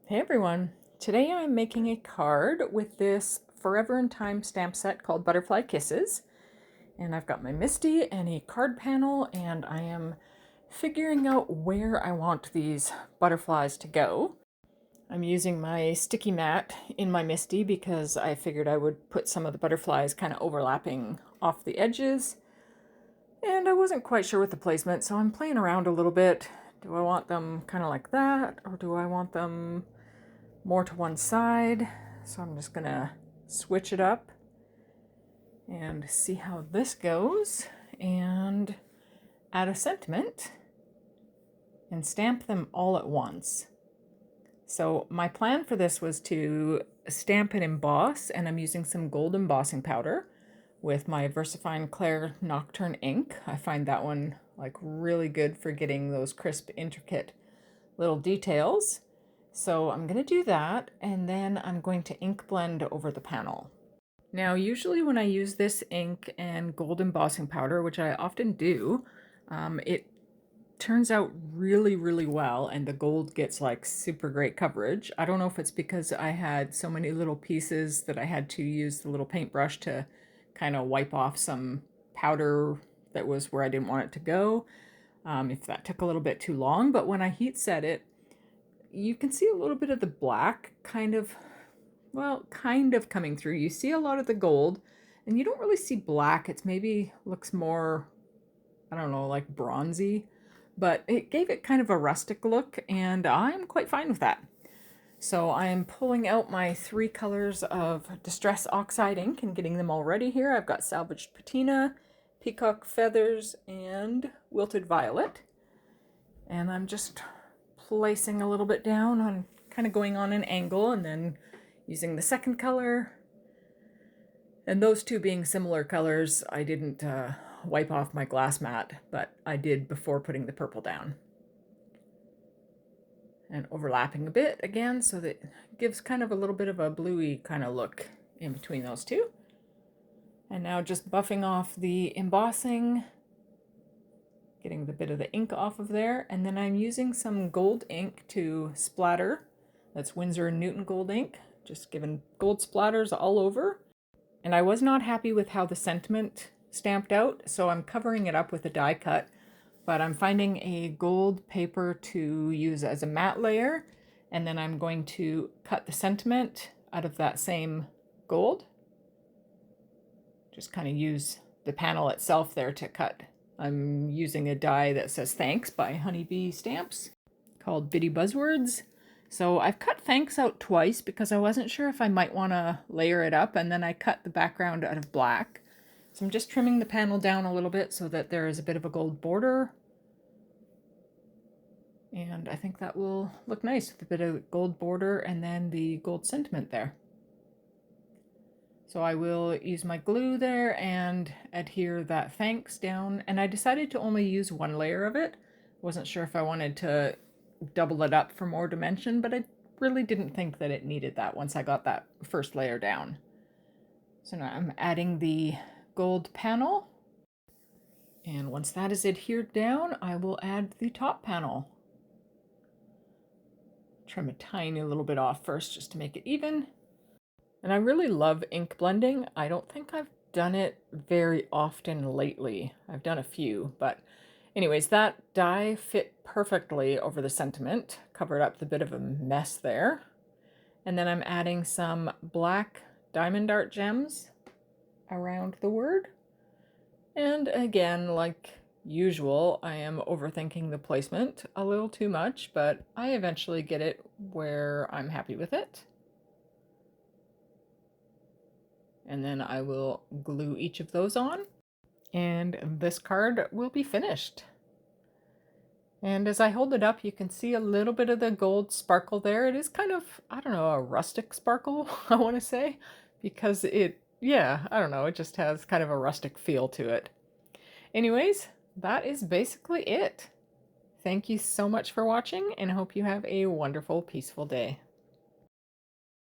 Hey everyone! Today I'm making a card with this Forever in Time stamp set called Butterfly Kisses. And I've got my Misty and a card panel, and I am figuring out where I want these butterflies to go. I'm using my sticky mat in my Misty because I figured I would put some of the butterflies kind of overlapping off the edges. And I wasn't quite sure with the placement, so I'm playing around a little bit. Do I want them kind of like that, or do I want them more to one side? So I'm just gonna switch it up and see how this goes and add a sentiment and stamp them all at once. So my plan for this was to stamp and emboss, and I'm using some gold embossing powder with my VersaFine Claire Nocturne ink. I find that one like really good for getting those crisp, intricate little details. So I'm going to do that, and then I'm going to ink blend over the panel. Now, usually when I use this ink and gold embossing powder, which I often do, it turns out really, really well, and the gold gets like super great coverage. I don't know if it's because I had so many little pieces that I had to use the little paintbrush to kind of wipe off some powder that was where I didn't want it to go, if that took a little bit too long. But when I heat set it, you can see a little bit of the black kind of coming through. You see a lot of the gold, and you don't really see black. It's maybe looks more, I don't know, like bronzy, but it gave it kind of a rustic look, and I'm quite fine with that. So I'm pulling out my 3 colors of Distress Oxide ink and getting them all ready here. I've got Salvaged Patina, Peacock Feathers, and Wilted Violet. And I'm just placing a little bit down on, kind of going on an angle, and then using the second color. And those two being similar colors, I didn't wipe off my glass mat, but I did before putting the purple down. And overlapping a bit again, so that it gives kind of a little bit of a bluey kind of look in between those two. And now just buffing off the embossing, getting the bit of the ink off of there, and then I'm using some gold ink to splatter. That's Winsor & Newton gold ink, just giving gold splatters all over. And I was not happy with how the sentiment stamped out, so I'm covering it up with a die cut, but I'm finding a gold paper to use as a matte layer, and then I'm going to cut the sentiment out of that same gold. Just kind of use the panel itself there to cut. I'm using a die that says Thanks by Honeybee Stamps called Bitty Buzzwords. So I've cut Thanks out twice because I wasn't sure if I might want to layer it up, and then I cut the background out of black. So I'm just trimming the panel down a little bit so that there is a bit of a gold border. And I think that will look nice with a bit of gold border and then the gold sentiment there. So I will use my glue there and adhere that Thanks down. And I decided to only use 1 layer of it. Wasn't sure if I wanted to double it up for more dimension, but I really didn't think that it needed that once I got that first layer down. So now I'm adding the gold panel. And once that is adhered down, I will add the top panel. Trim a tiny little bit off first just to make it even. And I really love ink blending. I don't think I've done it very often lately. I've done a few, but anyways, that die fit perfectly over the sentiment, covered up the bit of a mess there. And then I'm adding some black diamond art gems around the word. And again, like usual, I am overthinking the placement a little too much, but I eventually get it where I'm happy with it. And then I will glue each of those on, and this card will be finished. And as I hold it up, you can see a little bit of the gold sparkle there. It is kind of, I don't know, a rustic sparkle, I want to say, because it, yeah, I don't know, it just has kind of a rustic feel to it. Anyways, that is basically it. Thank you so much for watching, and I hope you have a wonderful, peaceful day.